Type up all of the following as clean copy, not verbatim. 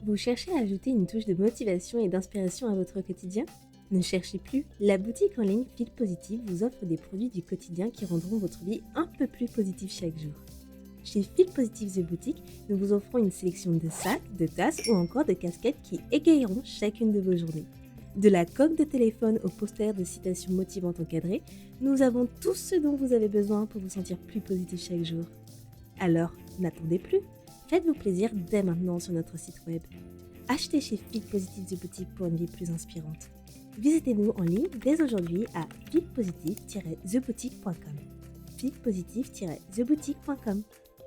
Vous cherchez à ajouter une touche de motivation et d'inspiration à votre quotidien? Ne cherchez plus, la boutique en ligne Feel Positive vous offre des produits du quotidien qui rendront votre vie un peu plus positive chaque jour. Chez Feel Positive The Boutique, nous vous offrons une sélection de sacs, de tasses ou encore de casquettes qui égayeront chacune de vos journées. De la coque de téléphone au poster de citations motivantes encadrées, nous avons tout ce dont vous avez besoin pour vous sentir plus positif chaque jour. Alors, n'attendez plus, faites-vous plaisir dès maintenant sur notre site web. Achetez chez Feel Positive The Boutique pour une vie plus inspirante. Visitez-nous en ligne dès aujourd'hui à feelpositive-theboutique.com. feelpositive-theboutique.com.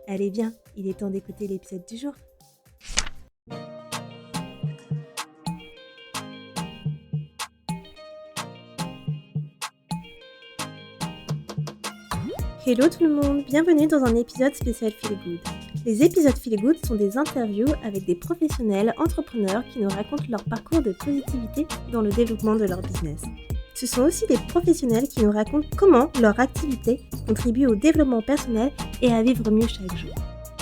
Allez bien, il est temps d'écouter l'épisode du jour. Hello tout le monde, bienvenue dans un épisode spécial Feel Good. Les épisodes Feel Good sont des interviews avec des professionnels entrepreneurs qui nous racontent leur parcours de positivité dans le développement de leur business. Ce sont aussi des professionnels qui nous racontent comment leur activité contribue au développement personnel et à vivre mieux chaque jour.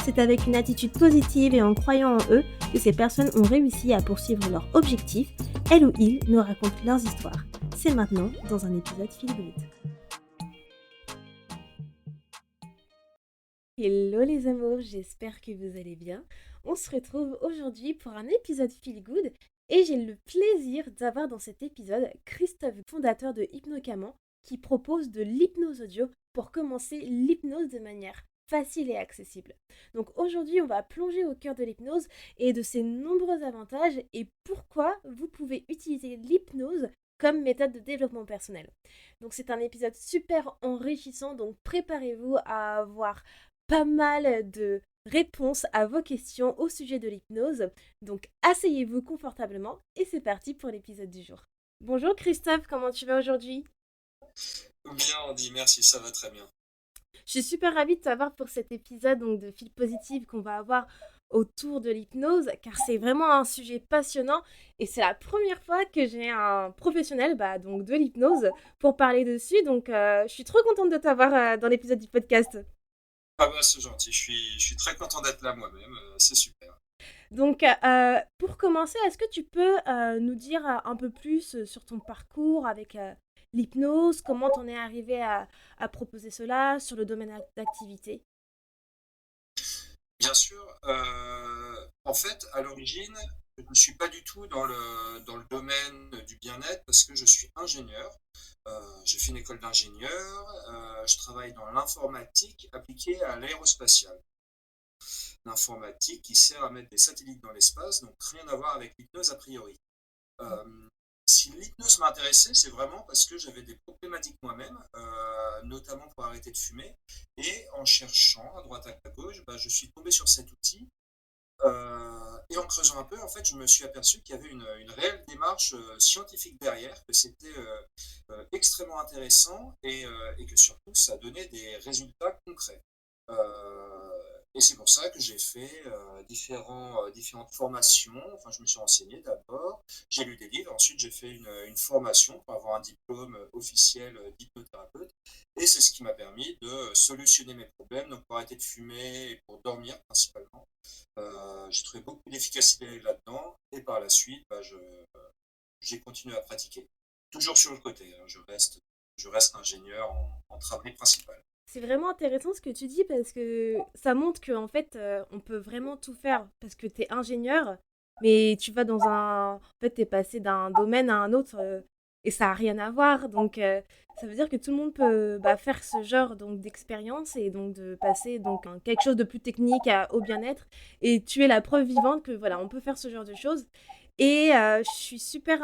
C'est avec une attitude positive et en croyant en eux que ces personnes ont réussi à poursuivre leurs objectifs. Elles ou ils nous racontent leurs histoires. C'est maintenant dans un épisode Feel Good. Hello les amours, j'espère que vous allez bien. On se retrouve aujourd'hui pour un épisode Feel Good et j'ai le plaisir d'avoir dans cet épisode Christophe, fondateur de Hypnocaman, qui propose de l'hypnose audio pour commencer l'hypnose de manière facile et accessible. Donc aujourd'hui, on va plonger au cœur de l'hypnose et de ses nombreux avantages et pourquoi vous pouvez utiliser l'hypnose comme méthode de développement personnel. Donc c'est un épisode super enrichissant, donc préparez-vous à avoir pas mal de réponses à vos questions au sujet de l'hypnose. Donc asseyez-vous confortablement et c'est parti pour l'épisode du jour. Bonjour Christophe, comment tu vas aujourd'hui? Bien, Andy, merci, ça va très bien. Je suis super ravie de t'avoir pour cet épisode donc, de Feel Positive qu'on va avoir autour de l'hypnose car c'est vraiment un sujet passionnant et c'est la première fois que j'ai un professionnel donc de l'hypnose pour parler dessus. Donc je suis trop contente de t'avoir dans l'épisode du podcast. Ah bah c'est gentil, je suis très content d'être là moi-même, c'est super. Donc, pour commencer, est-ce que tu peux nous dire un peu plus sur ton parcours avec l'hypnose, comment t'en es arrivé à proposer cela, sur le domaine d'activité? Bien sûr, en fait, à l'origine, je ne suis pas du tout dans le domaine du bien-être parce que je suis ingénieur. J'ai fait une école d'ingénieur, je travaille dans l'informatique appliquée à l'aérospatiale. L'informatique qui sert à mettre des satellites dans l'espace, donc rien à voir avec l'hypnose a priori. Euh, Si l'hypnose m'a intéressé, c'est vraiment parce que j'avais des problématiques moi-même, notamment pour arrêter de fumer. Et en cherchant à droite à gauche, bah, je suis tombé sur cet outil. Et en creusant un peu, en fait, je me suis aperçu qu'il y avait une réelle démarche scientifique derrière, que c'était extrêmement intéressant et que surtout, ça donnait des résultats concrets. Et c'est pour ça que j'ai fait différentes formations. Enfin, je me suis renseigné d'abord, j'ai lu des livres, ensuite j'ai fait une formation pour avoir un diplôme officiel d'hypnothérapeute. Et c'est ce qui m'a permis de solutionner mes problèmes, donc pour arrêter de fumer et pour dormir principalement. J'ai trouvé beaucoup d'efficacité là-dedans et par la suite, j'ai continué à pratiquer. Toujours sur le côté, hein, je reste ingénieur en travail principal. C'est vraiment intéressant ce que tu dis parce que ça montre qu'en fait, on peut vraiment tout faire parce que tu es ingénieur, mais tu vas dans un... En fait, tu es passé d'un domaine à un autre et ça n'a rien à voir. Donc, ça veut dire que tout le monde peut faire ce genre donc, d'expérience et donc de passer donc, quelque chose de plus technique au bien-être. Et tu es la preuve vivante que voilà, on peut faire ce genre de choses. Et c'est super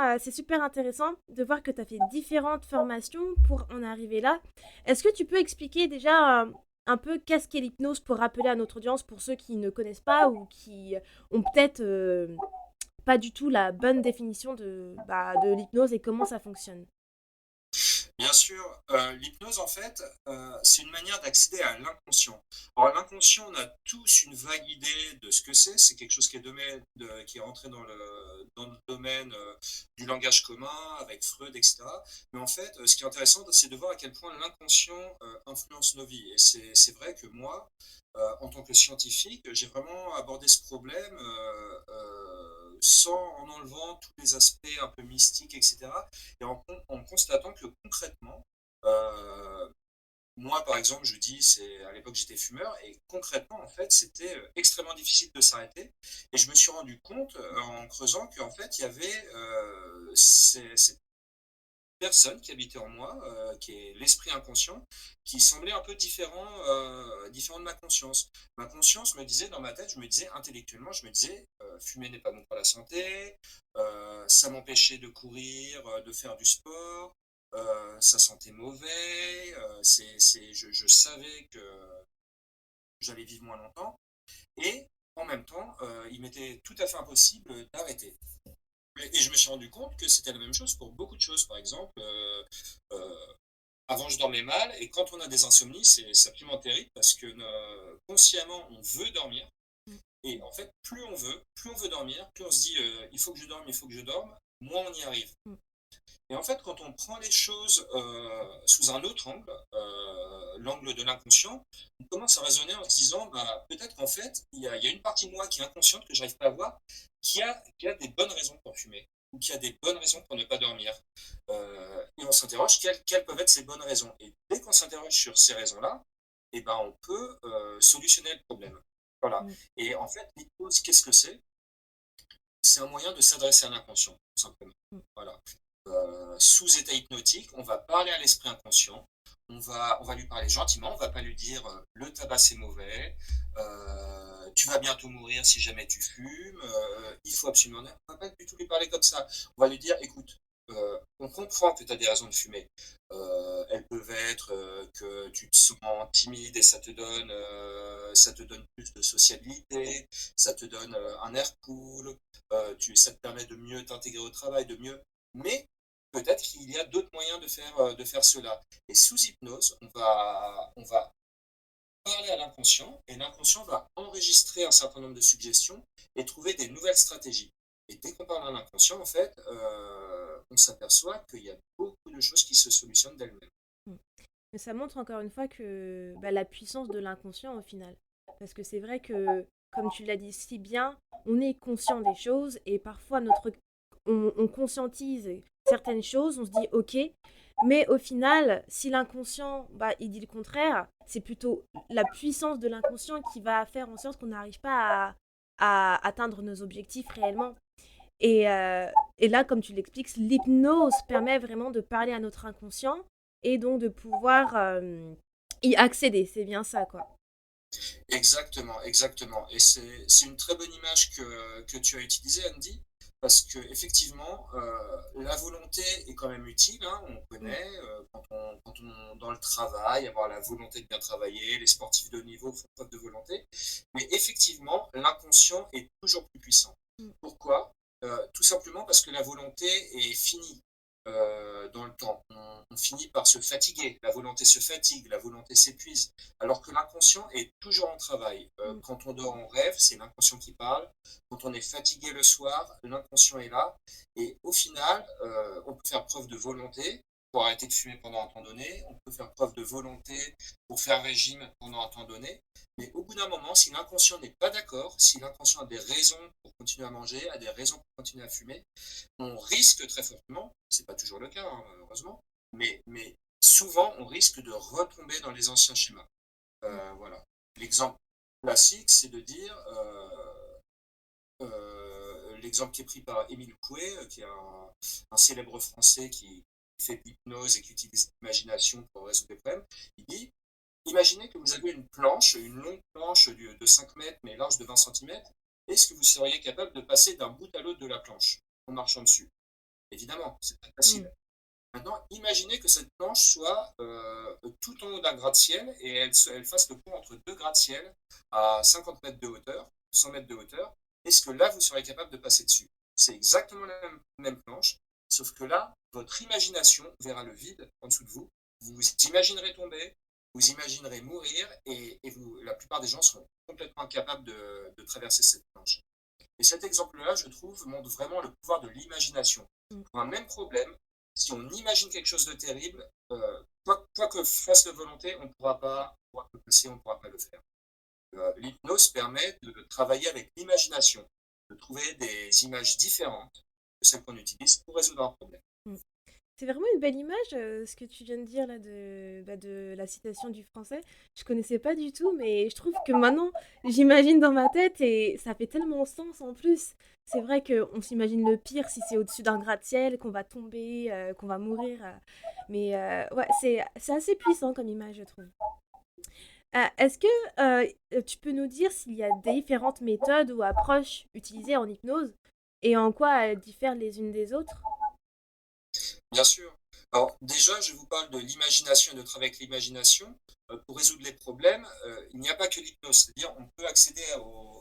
intéressant de voir que tu as fait différentes formations pour en arriver là. Est-ce que tu peux expliquer déjà un peu qu'est-ce qu'est l'hypnose pour rappeler à notre audience pour ceux qui ne connaissent pas ou qui ont peut-être pas du tout la bonne définition de l'hypnose et comment ça fonctionne? Bien sûr, l'hypnose, en fait, c'est une manière d'accéder à l'inconscient. Alors, l'inconscient, on a tous une vague idée de ce que c'est. C'est quelque chose qui est rentré dans le domaine du langage commun avec Freud, etc. Mais en fait, ce qui est intéressant, c'est de voir à quel point l'inconscient influence nos vies. Et c'est vrai que moi, en tant que scientifique, j'ai vraiment abordé ce problème sans en enlevant tous les aspects un peu mystiques, et cetera, et en constatant que concrètement, heu, moi, par exemple, je dis, c'est à l'époque, j'étais fumeur et concrètement, en fait, c'était, extrêmement difficile de s'arrêter et je me suis rendu compte, en creusant qu'en fait, il y avait, cette personne qui habitait en moi, qui est l'esprit inconscient, qui semblait un peu différent de ma conscience. Ma conscience me disait dans ma tête, je me disais intellectuellement, je me disais, «Fumer n'est pas bon pour la santé», ça m'empêchait de courir, de faire du sport, ça sentait mauvais, je savais que j'allais vivre moins longtemps et en même temps, il m'était tout à fait impossible d'arrêter. Et je me suis rendu compte que c'était la même chose pour beaucoup de choses. Par exemple, avant je dormais mal et quand on a des insomnies, c'est absolument terrible parce que consciemment on veut dormir Mmh. et en fait plus on veut dormir, plus on se dit il faut que je dorme, il faut que je dorme, moins on y arrive. Mmh. Et en fait, quand on prend les choses sous un autre angle, l'angle de l'inconscient, on commence à raisonner en se disant, bah, peut-être qu'en fait, il y a une partie de moi qui est inconsciente, que j'arrive pas à voir, qui a des bonnes raisons pour fumer, ou qui a des bonnes raisons pour ne pas dormir. Et on s'interroge, quelles peuvent être ces bonnes raisons. Et dès qu'on s'interroge sur ces raisons-là, eh ben, on peut solutionner le problème. Voilà. Mmh. Et en fait, l'hypnose, qu'est-ce que c'est? C'est un moyen de s'adresser à l'inconscient, tout simplement. Mmh. Voilà. Sous état hypnotique, on va parler à l'esprit inconscient, on va lui parler gentiment, on va pas lui dire le tabac c'est mauvais, tu vas bientôt mourir si jamais tu fumes, il faut absolument. On va pas du tout lui parler comme ça. On va lui dire écoute, on comprend que tu as des raisons de fumer. Elles peuvent être que tu te sens timide et ça te donne plus de sociabilité, ça te donne un air cool, ça te permet de mieux t'intégrer au travail, de mieux. Mais peut-être qu'il y a d'autres moyens de faire cela. Et sous hypnose, on va parler à l'inconscient et l'inconscient va enregistrer un certain nombre de suggestions et trouver des nouvelles stratégies. Et dès qu'on parle à l'inconscient, en fait, on s'aperçoit qu'il y a beaucoup de choses qui se solutionnent d'elles-mêmes. Mmh. Mais ça montre encore une fois que bah, la puissance de l'inconscient au final. Parce que c'est vrai que, comme tu l'as dit si bien, on est conscient des choses et parfois on conscientise certaines choses, on se dit ok, mais au final, si l'inconscient bah, il dit le contraire, c'est plutôt la puissance de l'inconscient qui va faire en sorte qu'on n'arrive pas à atteindre nos objectifs réellement. Et, euh, et là, comme tu l'expliques, l'hypnose permet vraiment de parler à notre inconscient et donc de pouvoir y accéder. C'est bien ça, quoi. Exactement, exactement. Et c'est une très bonne image que tu as utilisée, Andy, parce que effectivement, la volonté est quand même utile, hein, on Mm, connaît, quand on dans le travail, avoir la volonté de bien travailler, les sportifs de haut niveau font preuve de volonté, mais effectivement, l'inconscient est toujours plus puissant. mm, Pourquoi? Tout simplement parce que la volonté est finie dans le temps. On finit par se fatiguer, la volonté se fatigue, la volonté s'épuise, alors que l'inconscient est toujours en travail. mm, Quand on dort en rêve, c'est l'inconscient qui parle. Quand on est fatigué le soir, l'inconscient est là. Et au final, on peut faire preuve de volonté pour arrêter de fumer pendant un temps donné, on peut faire preuve de volonté pour faire régime pendant un temps donné, mais au bout d'un moment, si l'inconscient n'est pas d'accord, si l'inconscient a des raisons pour continuer à manger, a des raisons pour continuer à fumer, on risque très fortement, c'est pas toujours le cas, hein, heureusement, mais souvent on risque de retomber dans les anciens schémas. mm, Voilà. L'exemple classique, c'est de dire, l'exemple qui est pris par Émile Coué, qui est un célèbre français qui fait de l'hypnose et qui utilise l'imagination pour résoudre des problèmes, il dit, imaginez que vous avez une longue planche de 5 mètres mais large de 20 centimètres, est-ce que vous seriez capable de passer d'un bout à l'autre de la planche en marchant dessus? Évidemment, c'est très mm, facile. Maintenant, imaginez que cette planche soit tout en haut d'un gratte-ciel et elle fasse le pont entre deux gratte-ciel à 50 mètres de hauteur, 100 mètres de hauteur. Est-ce que là, vous serez capable de passer dessus? C'est exactement la même planche, sauf que là, votre imagination verra le vide en dessous de vous. Vous imaginerez tomber, vous imaginerez mourir et la plupart des gens seront complètement incapables de traverser cette planche. Et cet exemple-là, je trouve, montre vraiment le pouvoir de l'imagination. mm. Pour un même problème, si on imagine quelque chose de terrible, quoi que fasse la volonté, on pourra pas le passer, on ne pourra pas le faire. L'hypnose permet de travailler avec l'imagination. de trouver des images différentes que celles qu'on utilise pour résoudre un problème. Mmh. C'est vraiment une belle image, ce que tu viens de dire là de la citation du français. Je connaissais pas du tout, mais je trouve que maintenant, j'imagine dans ma tête et ça fait tellement sens en plus. C'est vrai qu'on s'imagine le pire si c'est au-dessus d'un gratte-ciel, qu'on va tomber, qu'on va mourir, mais ouais, c'est assez puissant comme image, je trouve. Est-ce que, tu peux nous dire s'il y a différentes méthodes ou approches utilisées en hypnose et en quoi elles diffèrent les unes des autres? Bien sûr. Alors déjà, je vous parle de l'imagination et de travailler avec l'imagination. Pour résoudre les problèmes, il n'y a pas que l'hypnose, c'est-à-dire on peut accéder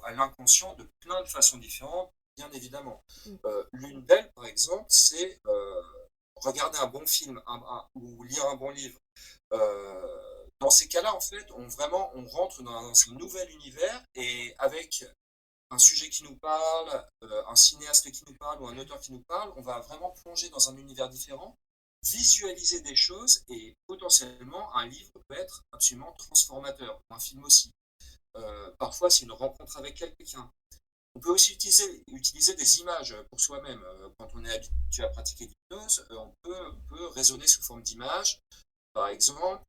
à l'inconscient de plein de façons différentes, bien évidemment. Mmh. L'une d'elles, par exemple, c'est regarder un bon film ou lire un bon livre. Dans ces cas-là, en fait, on rentre dans un nouvel univers et avec un sujet qui nous parle, un cinéaste qui nous parle ou un auteur qui nous parle, on va vraiment plonger dans un univers différent, visualiser des choses et potentiellement un livre peut être absolument transformateur, ou un film aussi. Parfois, c'est une rencontre avec quelqu'un. On peut aussi utiliser des images pour soi-même. Quand on est habitué à pratiquer l'hypnose, on peut raisonner sous forme d'images. Par exemple,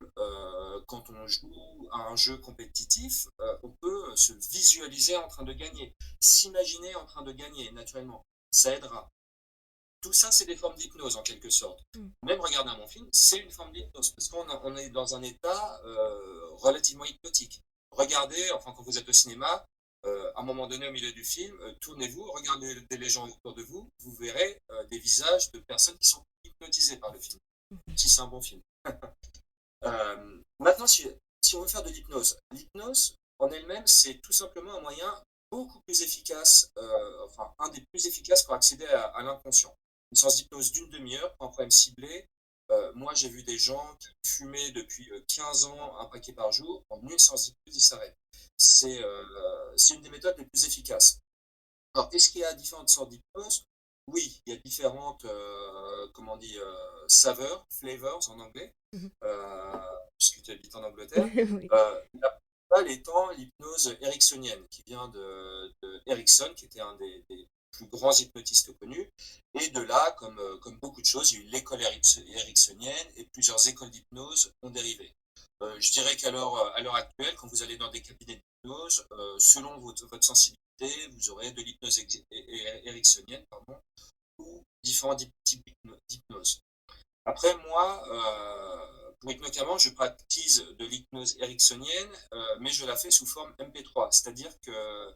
quand on joue à un jeu compétitif, on peut se visualiser en train de gagner, s'imaginer en train de gagner naturellement. Ça aidera. Tout ça, c'est des formes d'hypnose en quelque sorte. Mmh. Même regarder un bon film, c'est une forme d'hypnose parce on est dans un état relativement hypnotique. Regardez, enfin quand vous êtes au cinéma, à un moment donné au milieu du film, tournez-vous, regardez les gens autour de vous, vous verrez des visages de personnes qui sont hypnotisées par le film, Mmh. si c'est un bon film. Maintenant, si on veut faire de l'hypnose en elle-même, c'est tout simplement un moyen beaucoup plus efficace, enfin un des plus efficaces pour accéder à l'inconscient. Une séance d'hypnose d'une demi-heure pour un problème ciblé. Moi, j'ai vu des gens qui fumaient depuis 15 ans un paquet par jour. En une séance d'hypnose, ils s'arrêtent. C'est une des méthodes les plus efficaces. Alors, est-ce qu'il y a différentes sortes d'hypnose? Oui, il y a différentes, comment on dit, saveurs, flavors en anglais, Mmh. euh, puisque tu habites en Angleterre. Oui. La principale étant l'hypnose ericksonienne, qui vient de Erickson, qui était un des plus grands hypnotistes connus. Et de là, comme beaucoup de choses, il y a eu l'école ericksonienne et plusieurs écoles d'hypnose ont dérivé. Je dirais à l'heure actuelle, quand vous allez dans des cabinets d'hypnose, selon votre sensibilité, vous aurez de l'hypnose ericksonienne, pardon, ou différents types d'hypnose. Après, moi, pour Hypnocaman, je praktise de l'hypnose ericksonienne, mais je la fais sous forme MP3. C'est-à-dire que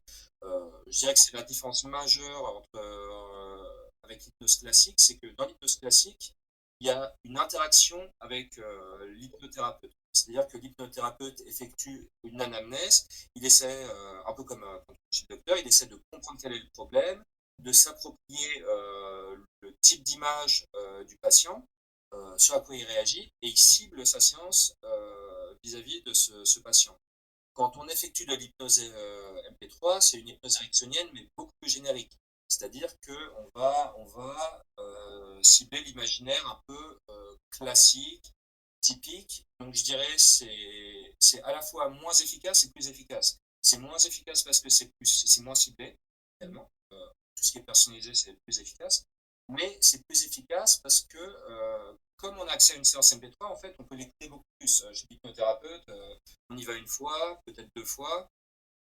je dirais que c'est la différence majeure avec l'hypnose classique, c'est que dans l'hypnose classique, il y a une interaction avec l'hypnothérapeute. C'est-à-dire que l'hypnothérapeute effectue une anamnèse, il essaie, un peu comme chez le docteur, il essaie de comprendre quel est le problème, de s'approprier le type d'image du patient, ce à quoi il réagit, et il cible sa séance vis-à-vis de ce patient. Quand on effectue de l'hypnose MP3, c'est une hypnose ericksonienne, mais beaucoup plus générique. C'est-à-dire on va cibler l'imaginaire un peu classique, typique. Donc je dirais c'est à la fois moins efficace et plus efficace. C'est moins efficace parce que c'est moins ciblé, Mmh. également. Tout ce qui est personnalisé, c'est plus efficace. Mais c'est plus efficace parce que comme on a accès à une séance MP3, en fait, on peut l'écouter beaucoup plus. Chez l'hypnothérapeute, on y va une fois, peut-être deux fois.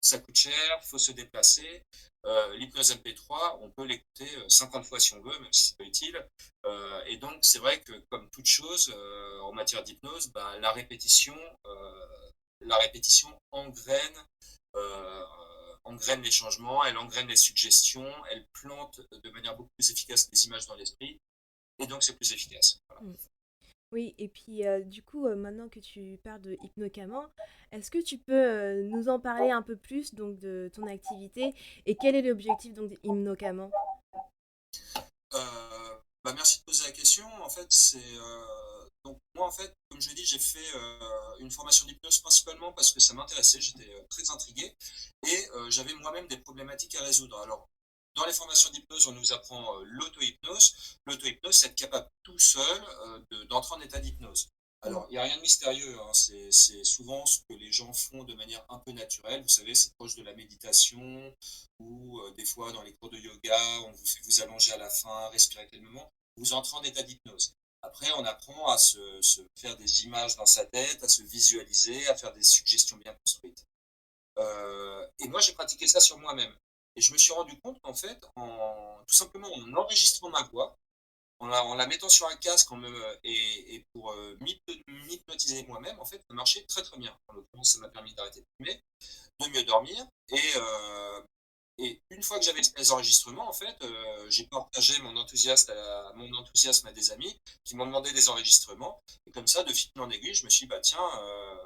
Ça coûte cher, il faut se déplacer. L'hypnose MP3, on peut l'écouter 50 fois si on veut, même si c'est pas utile. Et donc, c'est vrai que comme toute chose en matière d'hypnose, bah, la répétition euh, engraine les changements, elle engraine les suggestions, elle plante de manière beaucoup plus efficace les images dans l'esprit, et donc c'est plus efficace. Voilà. Mmh. Oui, et puis du coup, maintenant que tu parles de Hypnocaman, est-ce que tu peux nous en parler un peu plus donc de ton activité et quel est l'objectif donc d'Hypnocaman? Bah, merci de poser la question. En fait, donc moi en fait, comme je l'ai dit, j'ai fait une formation d'hypnose principalement parce que ça m'intéressait, j'étais très intrigué et j'avais moi-même des problématiques à résoudre. Alors, dans les formations d'hypnose, on nous apprend l'auto-hypnose. L'auto-hypnose, c'est être capable tout seul d'entrer en état d'hypnose. Mmh. Alors, il n'y a rien de mystérieux, hein, c'est souvent ce que les gens font de manière un peu naturelle. Vous savez, c'est proche de la méditation ou des fois dans les cours de yoga, on vous fait vous allonger à la fin, respirer calmement. Vous entrez en état d'hypnose. Après, on apprend à se faire des images dans sa tête, à se visualiser, à faire des suggestions bien construites. Et moi, j'ai pratiqué ça sur moi-même. Et je me suis rendu compte qu'en fait, tout simplement en enregistrant ma voix, en la mettant sur un casque et pour m'hypnotiser moi-même, en fait, ça marchait très très bien. En l'occurrence, ça m'a permis d'arrêter de fumer, de mieux dormir. Et une fois que j'avais ces enregistrements, en fait, j'ai partagé mon enthousiasme à des amis qui m'ont demandé des enregistrements. Et comme ça, de fil en aiguille, je me suis dit, bah tiens,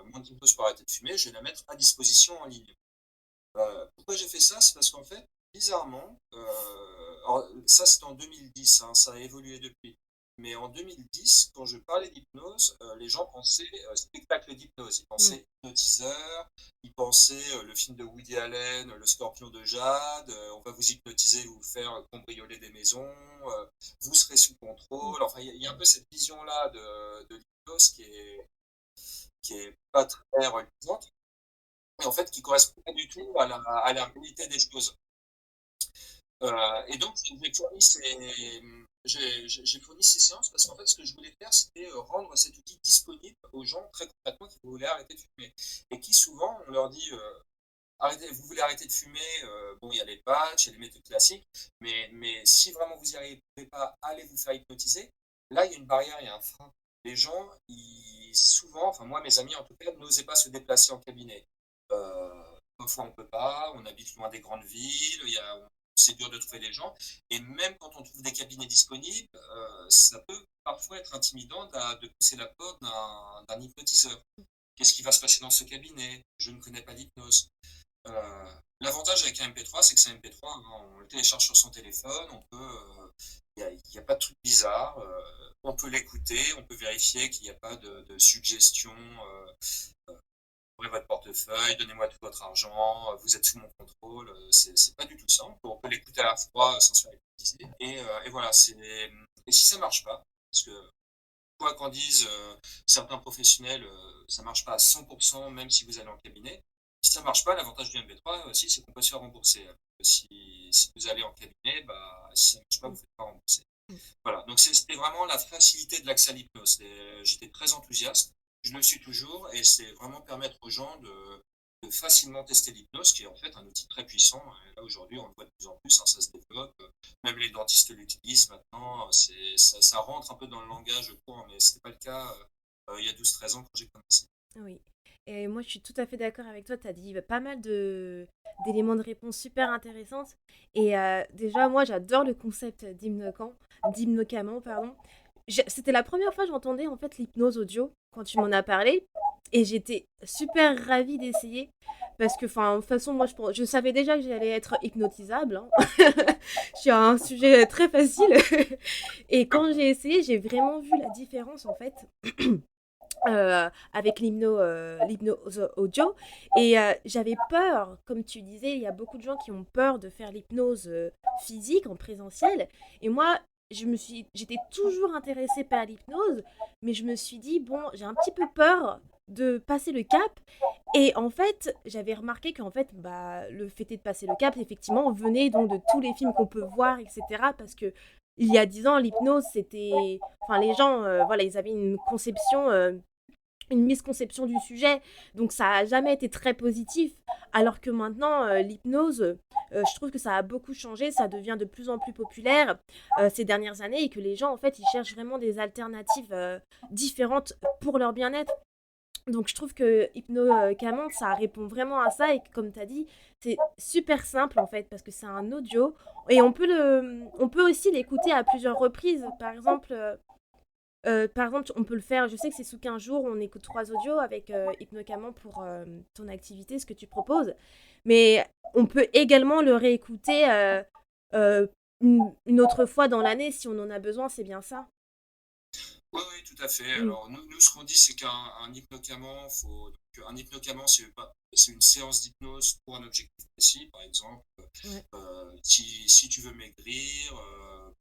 mon hypnose pour arrêter de fumer, je vais la mettre à disposition en ligne. Pourquoi j'ai fait ça? C'est parce qu'en fait, bizarrement, alors ça c'était en 2010, hein, ça a évolué depuis. Mais en 2010, quand je parlais d'hypnose, les gens pensaient spectacle d'hypnose. Ils Mmh. pensaient hypnotiseur, ils pensaient le film de Woody Allen, Le Scorpion de Jade, on va vous hypnotiser, vous faire cambrioler des maisons, vous serez sous Mmh. contrôle. Enfin, il y a un peu cette vision-là de l'hypnose qui est pas très reluisante et en fait qui correspond pas du tout à la réalité des choses. Et donc j'ai fourni ces séances parce qu'en fait ce que je voulais faire c'était rendre cet outil disponible aux gens très concrètement qui voulaient arrêter de fumer et qui souvent on leur dit arrêtez, vous voulez arrêter de fumer, bon il y a les patchs, il y a les méthodes classiques, mais si vraiment vous n'y arrivez pas, allez vous faire hypnotiser. Là il y a une barrière, il y a un frein. Les gens, souvent, enfin moi mes amis en tout cas, n'osaient pas se déplacer en cabinet. Parfois on peut pas, on habite loin des grandes villes, c'est dur de trouver des gens. Et même quand on trouve des cabinets disponibles, ça peut parfois être intimidant de pousser la porte d'un hypnotiseur. Qu'est-ce qui va se passer dans ce cabinet? Je ne connais pas l'hypnose. L'avantage avec un MP3, c'est que c'est un MP3, hein, on le télécharge sur son téléphone, il y a pas de truc bizarre, on peut l'écouter, on peut vérifier qu'il n'y a pas de suggestions, ouvrez votre portefeuille, donnez-moi tout votre argent, vous êtes sous mon contrôle. C'est pas du tout ça. On peut l'écouter à la fois sans se faire hypnotiser. Et voilà, et si ça marche pas, parce que quoi qu'en disent certains professionnels, ça marche pas à 100%, même si vous allez en cabinet. Si ça marche pas, l'avantage du MP3 aussi, c'est qu'on peut se faire rembourser. Si vous allez en cabinet, bah, si ça marche pas, vous Mmh. ne faites pas rembourser. Mmh. Voilà, donc c'était vraiment la facilité de l'accès à l'hypnose. J'étais très enthousiaste, je le suis toujours, et c'est vraiment permettre aux gens de facilement tester l'hypnose, qui est en fait un outil très puissant. Et là, aujourd'hui, on le voit de plus en plus, hein, ça se développe. Même les dentistes l'utilisent maintenant. Ça rentre un peu dans le langage courant, mais ce n'était pas le cas il y a 12-13 ans quand j'ai commencé. Oui. Et moi, je suis tout à fait d'accord avec toi. Tu as dit pas mal d'éléments de réponse super intéressantes. Et déjà, moi, j'adore le concept d'hypnocamant, pardon. C'était la première fois que j'entendais en fait l'hypnose audio quand tu m'en as parlé. Et j'étais super ravie d'essayer. Parce que, enfin, de toute façon, moi, je savais déjà que j'allais être hypnotisable, hein. Je suis un sujet très facile. Et quand j'ai essayé, j'ai vraiment vu la différence, en fait. Avec l'hypnose audio. Et j'avais peur, comme tu disais, il y a beaucoup de gens qui ont peur de faire l'hypnose physique en présentiel. Et moi, j'étais toujours intéressée par l'hypnose, mais je me suis dit, bon, j'ai un petit peu peur de passer le cap. Et en fait, j'avais remarqué qu'en fait, bah, le fait de passer le cap, effectivement, venait donc de tous les films qu'on peut voir, etc. Parce que il y a 10 ans, l'hypnose, c'était... Enfin, les gens, voilà, ils avaient une misconception du sujet, donc ça a jamais été très positif. Alors que maintenant, l'hypnose, je trouve que ça a beaucoup changé, ça devient de plus en plus populaire ces dernières années et que les gens, en fait, ils cherchent vraiment des alternatives différentes pour leur bien-être. Donc je trouve que Hypnocaman, ça répond vraiment à ça et que, comme tu as dit, c'est super simple en fait parce que c'est un audio et on peut aussi l'écouter à plusieurs reprises. Par exemple, on peut le faire, je sais que c'est sous 15 jours, on écoute 3 audios avec Hypnocaman pour ton activité, ce que tu proposes. Mais on peut également le réécouter une autre fois dans l'année si on en a besoin, c'est bien ça. Oui, oui, tout à fait. Mm. Alors, nous ce qu'on dit, c'est qu'un hypnocamant, un hypnocamant, c'est une séance d'hypnose pour un objectif précis. Par exemple, Ouais. si tu veux maigrir,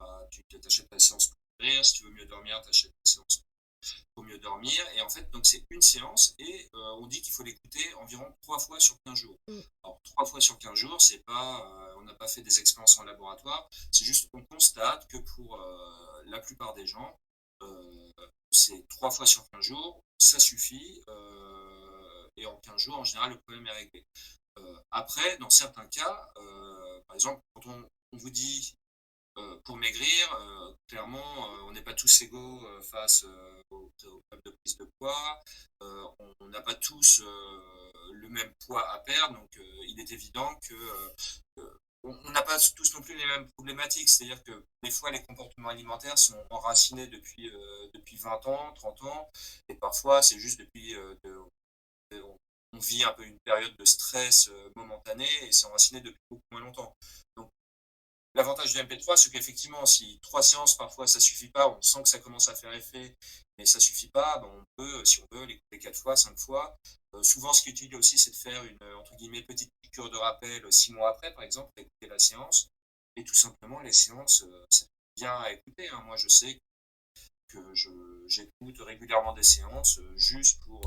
bah, tu t'achètes ta séance pour maigrir. Si tu veux mieux dormir, tu achètes ta séance. pour mieux dormir. Et en fait, donc c'est une séance et on dit qu'il faut l'écouter environ 3 fois sur 15 jours. Mmh. Alors 3 fois sur 15 jours, c'est pas, on n'a pas fait des expériences en laboratoire, c'est juste on constate que pour la plupart des gens, euh, c'est 3 fois sur 15 jours, ça suffit. Et en 15 jours, en général, le problème est réglé. Après, dans certains cas, par exemple, quand on vous dit pour maigrir, clairement, on n'est pas tous égaux face au problème de prise de poids. On n'a pas tous le même poids à perdre, donc il est évident que on n'a pas tous non plus les mêmes problématiques. C'est-à-dire que des fois, les comportements alimentaires sont enracinés depuis 20 ans, 30 ans, et parfois, c'est juste on vit un peu une période de stress momentané et c'est enraciné depuis beaucoup moins longtemps. Donc, l'avantage du MP3, c'est qu'effectivement, si 3 séances, parfois, ça suffit pas, on sent que ça commence à faire effet, mais ça suffit pas, ben, on peut, si on veut, l'écouter 4 fois, 5 fois. Souvent, ce qui est utile aussi, c'est de faire une, entre guillemets, petite piqûre de rappel 6 mois après, par exemple, pour écouter la séance. Et tout simplement, les séances, c'est bien à écouter, hein. Moi, je sais que j'écoute régulièrement des séances juste pour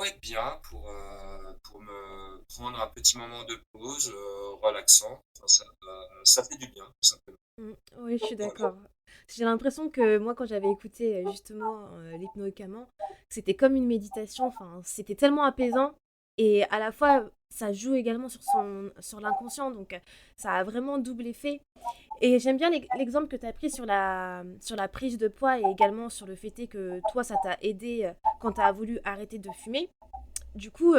être bien, pour me prendre un petit moment de pause relaxant. Enfin, ça fait du bien, tout simplement. Mmh. Oui, je suis Voilà. d'accord. J'ai l'impression que moi, quand j'avais écouté justement l'hypnoïcaman, c'était comme une méditation. Enfin, c'était tellement apaisant et à la fois, ça joue également sur l'inconscient. Donc, ça a vraiment double effet. Et j'aime bien l'exemple que tu as pris sur la prise de poids et également sur le fait que toi, ça t'a aidé quand tu as voulu arrêter de fumer. Du coup,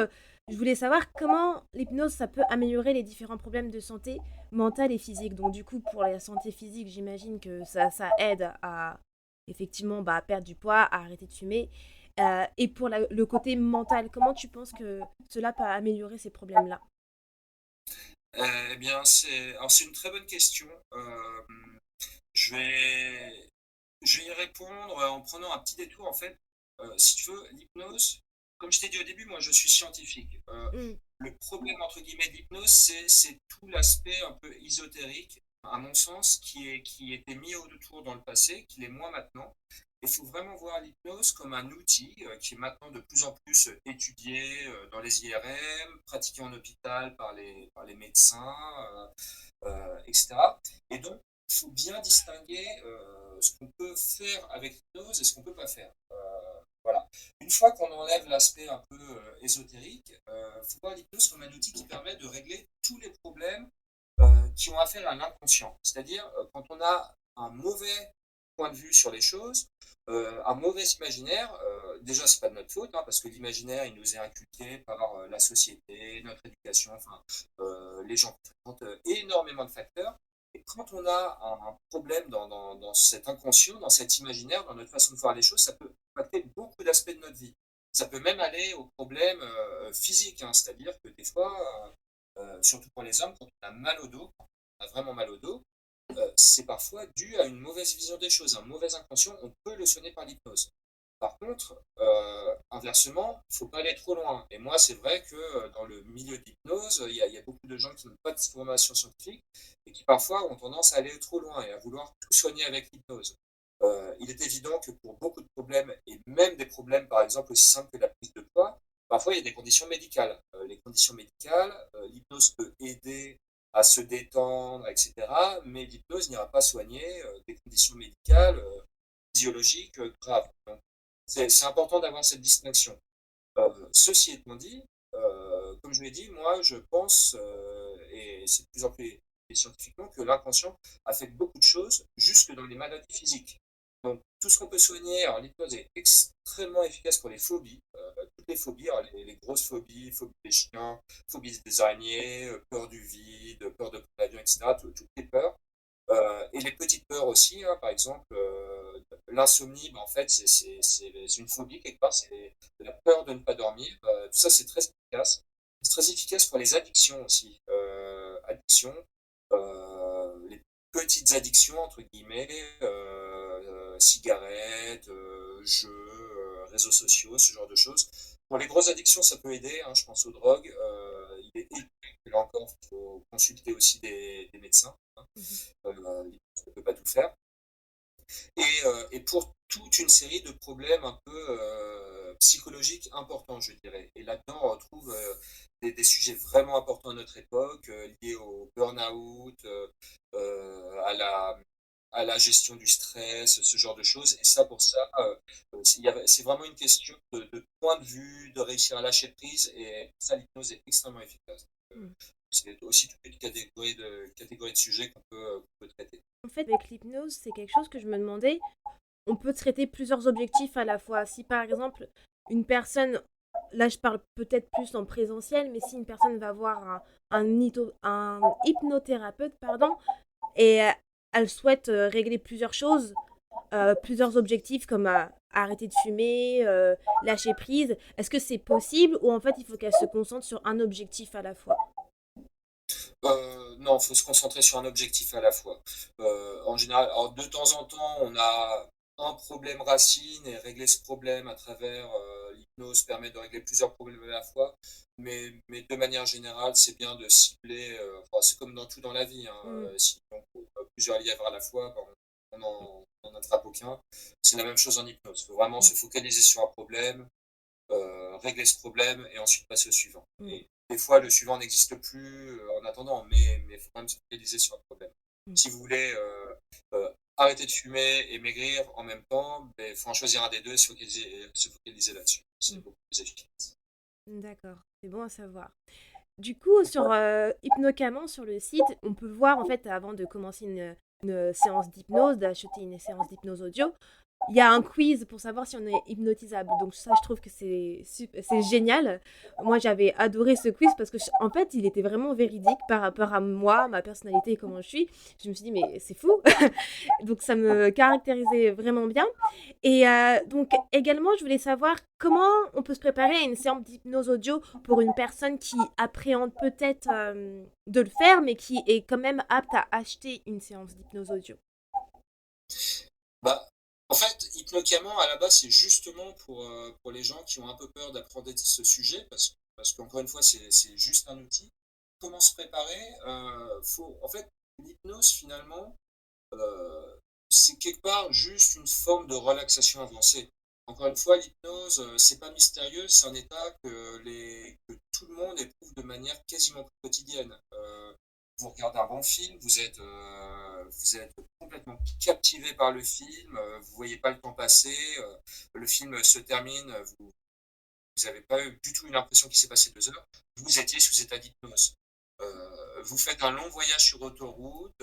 je voulais savoir comment l'hypnose, ça peut améliorer les différents problèmes de santé mentale et physique. Donc, du coup, pour la santé physique, j'imagine que ça aide à effectivement bah, à perdre du poids, à arrêter de fumer. Et pour le côté mental, comment tu penses que cela peut améliorer ces problèmes-là? Eh bien, c'est une très bonne question. Je vais, je vais y répondre en prenant un petit détour. En fait, si tu veux, l'hypnose, comme je t'ai dit au début, moi je suis scientifique. Mm, Le problème, entre guillemets, de l'hypnose, c'est tout l'aspect un peu ésotérique, à mon sens, qui était mis autour dans le passé, qui l'est moins maintenant. Il faut vraiment voir l'hypnose comme un outil qui est maintenant de plus en plus étudié dans les IRM, pratiqué en hôpital par les médecins, etc. Et donc, il faut bien distinguer ce qu'on peut faire avec l'hypnose et ce qu'on ne peut pas faire. Voilà. Une fois qu'on enlève l'aspect un peu ésotérique, il faut voir l'hypnose comme un outil qui permet de régler tous les problèmes qui ont affaire à l'inconscient. C'est-à-dire, quand on a un mauvais point de vue sur les choses, un mauvais imaginaire, déjà, c'est pas de notre faute, hein, parce que l'imaginaire, il nous est inculqué par la société, notre éducation, enfin, les gens qui fréquentent énormément de facteurs. Et quand on a un problème dans cet inconscient, dans cet imaginaire, dans notre façon de voir les choses, ça peut impacter beaucoup d'aspects de notre vie. Ça peut même aller aux problèmes physiques, hein, c'est-à-dire que des fois, surtout pour les hommes, quand on a mal au dos, quand on a vraiment mal au dos, c'est parfois dû à une mauvaise vision des choses, un mauvais inconscient, on peut le soigner par l'hypnose. Par contre, inversement, il ne faut pas aller trop loin. Et moi, c'est vrai que dans le milieu de l'hypnose, il y a beaucoup de gens qui n'ont pas de formation scientifique et qui parfois ont tendance à aller trop loin et à vouloir tout soigner avec l'hypnose. Il est évident que pour beaucoup de problèmes, et même des problèmes par exemple aussi simples que la prise de poids, parfois il y a des conditions médicales. Les conditions médicales, l'hypnose peut aider à se détendre, etc. Mais l'hypnose n'ira pas soigner des conditions médicales, physiologiques graves. Donc, c'est important d'avoir cette distinction. Ceci étant dit, comme je l'ai dit, moi je pense, et c'est de plus en plus scientifiquement, que l'inconscient affecte beaucoup de choses, jusque dans les maladies physiques. Donc tout ce qu'on peut soigner, alors l'hypnose est extrêmement efficace pour les phobies, toutes les phobies, alors les grosses phobies, phobie des chiens, phobie des araignées, peur du vide, peur de prendre l'avion, etc., toutes les peurs. Et les petites peurs aussi, hein, par exemple, l'insomnie, bah, en fait, c'est une phobie quelque part, c'est la peur de ne pas dormir. Tout ça, c'est très efficace. C'est très efficace pour les addictions aussi. Addictions, les petites addictions, entre guillemets, cigarettes, jeux, réseaux sociaux, ce genre de choses. Pour les grosses addictions, ça peut aider, hein, je pense aux drogues. Il est évident que là encore, il faut consulter aussi des médecins, hein. mhm. On ne peut pas tout faire. Et pour toute une série de problèmes un peu psychologiques importants, je dirais. Et là-dedans, on retrouve des sujets vraiment importants à notre époque, liés au burn-out, à la gestion du stress, ce genre de choses. Et ça, pour ça, c'est vraiment une question de point de vue, de réussir à lâcher prise. Et ça, l'hypnose est extrêmement efficace. Euh, Mmh. c'est aussi toute une catégorie de sujets qu'on peut traiter. En fait, avec l'hypnose, c'est quelque chose que je me demandais. On peut traiter plusieurs objectifs à la fois. Si par exemple, une personne, là je parle peut-être plus en présentiel, mais si une personne va voir un hypnothérapeute, pardon, et elle souhaite régler plusieurs choses, plusieurs objectifs comme arrêter de fumer, lâcher prise, est-ce que c'est possible ou en fait il faut qu'elle se concentre sur un objectif à la fois? Non, il faut se concentrer sur un objectif à la fois. En général, alors de temps en temps, on a un problème racine et régler ce problème à travers l'hypnose permet de régler plusieurs problèmes à la fois. Mais de manière générale, c'est bien de cibler, enfin, c'est comme dans tout dans la vie, hein, Mm, si on coupe plusieurs lièvres à la fois, ben, on n'en attrape aucun. C'est la même chose en hypnose. Il faut vraiment mm, se focaliser sur un problème, régler ce problème et ensuite passer au suivant. mm, Et des fois, le suivant n'existe plus en attendant, mais il faut quand même se focaliser sur un problème. mm. Si vous voulez arrêter de fumer et maigrir en même temps, il faut en choisir un des deux et se focaliser là-dessus. C'est Mm. beaucoup plus efficace. D'accord, c'est bon à savoir. Du coup, sur Hypnocaman, sur le site, on peut voir, en fait, avant de commencer une séance d'hypnose, d'acheter une séance d'hypnose audio, il y a un quiz pour savoir si on est hypnotisable. Donc ça, je trouve que c'est génial. Moi, j'avais adoré ce quiz parce que, en fait, il était vraiment véridique par rapport à moi, ma personnalité et comment je suis. Je me suis dit, mais c'est fou. Donc ça me caractérisait vraiment bien. Et donc également, je voulais savoir comment on peut se préparer à une séance d'hypnose audio pour une personne qui appréhende peut-être de le faire, mais qui est quand même apte à acheter une séance d'hypnose audio. Bah, en fait, Hypnocaman, à la base, c'est justement pour les gens qui ont un peu peur d'apprendre ce sujet, parce qu'encore une fois, c'est juste un outil. Comment se préparer en fait, l'hypnose, finalement, euh, c'est quelque part juste une forme de relaxation avancée. Encore une fois, l'hypnose, c'est pas mystérieux, c'est un état que tout le monde éprouve de manière quasiment quotidienne. Vous regardez un bon film, vous êtes complètement captivé par le film, vous voyez pas le temps passer, le film se termine, vous n'avez pas eu du tout eu l'impression qu'il s'est passé 2 heures, vous étiez sous état d'hypnose. Vous faites un long voyage sur autoroute,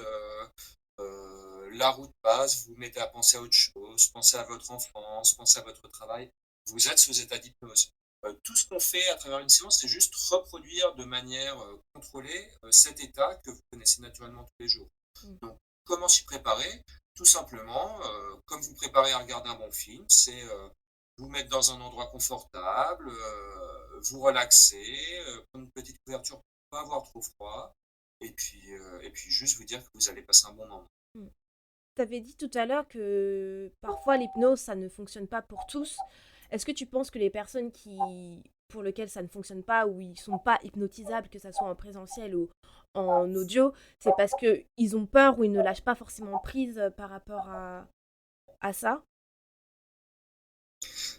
la route passe, vous vous mettez à penser à autre chose, pensez à votre enfance, pensez à votre travail, vous êtes sous état d'hypnose. Tout ce qu'on fait à travers une séance, c'est juste reproduire de manière contrôlée cet état que vous connaissez naturellement tous les jours. Mm. Donc, comment s'y préparer? Tout simplement, comme vous préparez à regarder un bon film, c'est vous mettre dans un endroit confortable, vous relaxer, prendre une petite couverture pour ne pas avoir trop froid, et puis juste vous dire que vous allez passer un bon moment. Mm. Tu avais dit tout à l'heure que parfois l'hypnose, ça ne fonctionne pas pour tous. Est-ce que tu penses que les personnes pour lesquelles ça ne fonctionne pas ou ils sont pas hypnotisables, que ça soit en présentiel ou en audio, c'est parce que ils ont peur ou ils ne lâchent pas forcément prise par rapport à ça?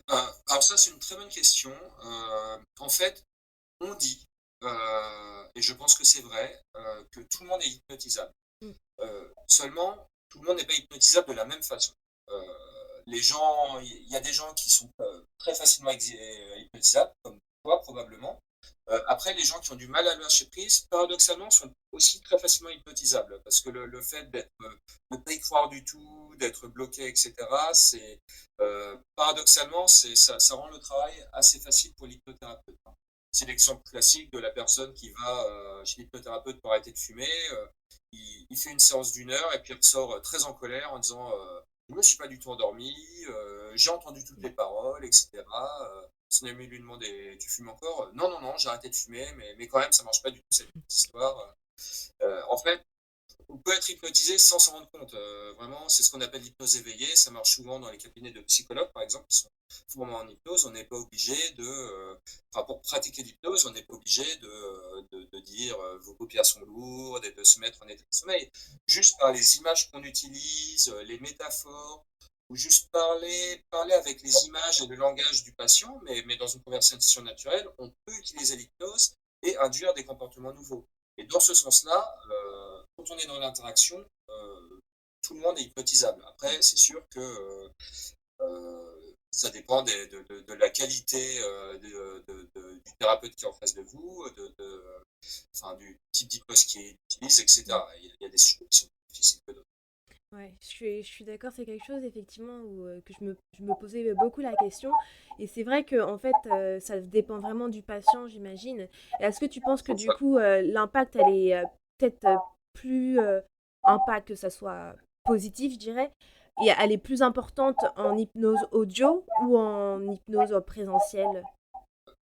Alors ça, c'est une très bonne question. En fait, on dit, et je pense que c'est vrai, que tout le monde est hypnotisable. Mm. Seulement, tout le monde n'est pas hypnotisable de la même façon. Il y a des gens qui sont très facilement hypnotisables, comme toi probablement. Après, les gens qui ont du mal à lâcher prise, paradoxalement, sont aussi très facilement hypnotisables, parce que le fait de ne pas y croire du tout, d'être bloqué, etc., paradoxalement, ça rend le travail assez facile pour l'hypnothérapeute, hein. C'est l'exemple classique de la personne qui va chez l'hypnothérapeute pour arrêter de fumer. Il fait une séance d'1 heure et puis il ressort très en colère en disant je me suis pas du tout endormi, j'ai entendu toutes les paroles, etc. Son ami lui demande tu fumes encore? Non, non, non, j'ai arrêté de fumer, mais quand même, ça marche pas du tout cette histoire. En fait, on peut être hypnotisé sans s'en rendre compte. Vraiment, c'est ce qu'on appelle l'hypnose éveillée. Ça marche souvent dans les cabinets de psychologues, par exemple, qui sont vraiment en hypnose. On n'est pas obligé enfin, pour pratiquer l'hypnose, on n'est pas obligé de de dire vos paupières sont lourdes et de se mettre en état de sommeil. Juste par les images qu'on utilise, les métaphores, ou juste parler avec les images et le langage du patient, mais dans une conversation naturelle, on peut utiliser l'hypnose et induire des comportements nouveaux. Et dans ce sens-là, quand on est dans l'interaction, tout le monde est hypnotisable. Après, c'est sûr que ça dépend de la qualité du thérapeute qui est en face de vous, enfin, du type d'hypnose qu'il utilise, Mmh. etc. Il y a des sujets qui sont plus difficiles que d'autres. Ouais, je suis d'accord, c'est quelque chose effectivement où, que je me posais beaucoup la question. Et c'est vrai que en fait, ça dépend vraiment du patient, j'imagine. Et est-ce que tu penses que du coup, l'impact, elle est peut-être plus impact que ça soit positif, je dirais, et elle est plus importante en hypnose audio ou en hypnose présentielle?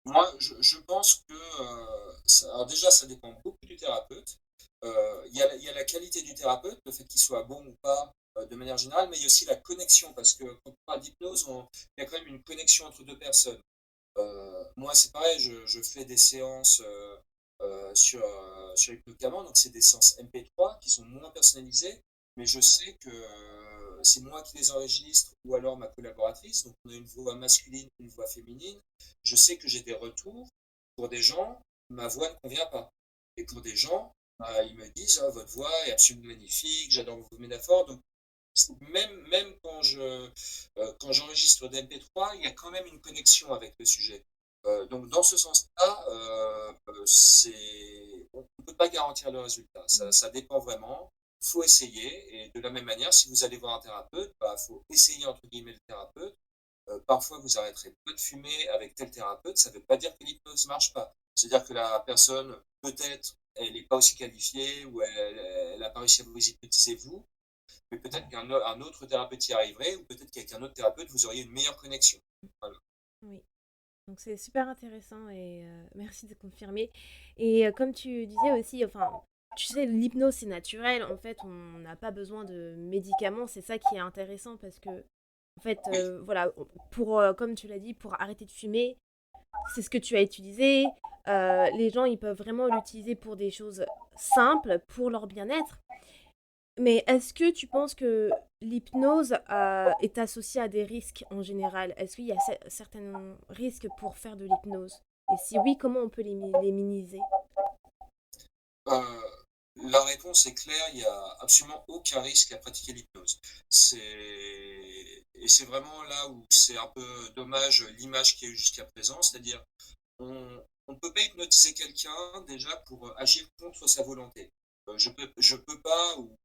Moi, je pense que alors déjà, ça dépend beaucoup du thérapeute. Il y a la qualité du thérapeute, le fait qu'il soit bon ou pas de manière générale, mais il y a aussi la connexion, parce que quand on parle d'hypnose, il y a quand même une connexion entre deux personnes. Moi, c'est pareil, je fais des séances sur Hypnocaman, donc c'est des séances MP3 qui sont moins personnalisées, mais je sais que c'est moi qui les enregistre ou alors ma collaboratrice, donc on a une voix masculine, une voix féminine. Je sais que j'ai des retours pour des gens, ma voix ne convient pas. Et pour des gens, ils me disent, ah, votre voix est absolument magnifique, j'adore vos métaphores. Donc, même quand j'enregistre des MP3, il y a quand même une connexion avec le sujet. Donc dans ce sens-là, on ne peut pas garantir le résultat. Mmh. Ça dépend vraiment. Il faut essayer. Et de la même manière, si vous allez voir un thérapeute, il faut essayer entre guillemets le thérapeute. Parfois, vous arrêterez pas de fumer avec tel thérapeute. Ça ne veut pas dire que l'hypnose ne marche pas. C'est-à-dire que la personne, peut-être, elle n'est pas aussi qualifiée ou elle n'a pas réussi à vous hypnotiser vous, mais peut-être qu'un autre thérapeute y arriverait, ou peut-être qu'avec un autre thérapeute, vous auriez une meilleure connexion. Voilà. Oui. Donc c'est super intéressant et merci de confirmer. Et comme tu disais aussi, enfin, tu sais, l'hypnose c'est naturel. En fait, on n'a pas besoin de médicaments. C'est ça qui est intéressant parce que, en fait, Oui, voilà, pour, comme tu l'as dit, pour arrêter de fumer, c'est ce que tu as utilisé. Les gens, ils peuvent vraiment l'utiliser pour des choses simples, pour leur bien-être. Mais est-ce que tu penses que l'hypnose est associée à des risques en général? Est-ce qu'il y a certains risques pour faire de l'hypnose? Et si oui, comment on peut les minimiser? la réponse est claire, il n'y a absolument aucun risque à pratiquer l'hypnose. Et c'est vraiment là où c'est un peu dommage l'image qu'il y a eu jusqu'à présent, c'est-à-dire on ne peut pas hypnotiser quelqu'un déjà pour agir contre sa volonté. Je peux pas, ou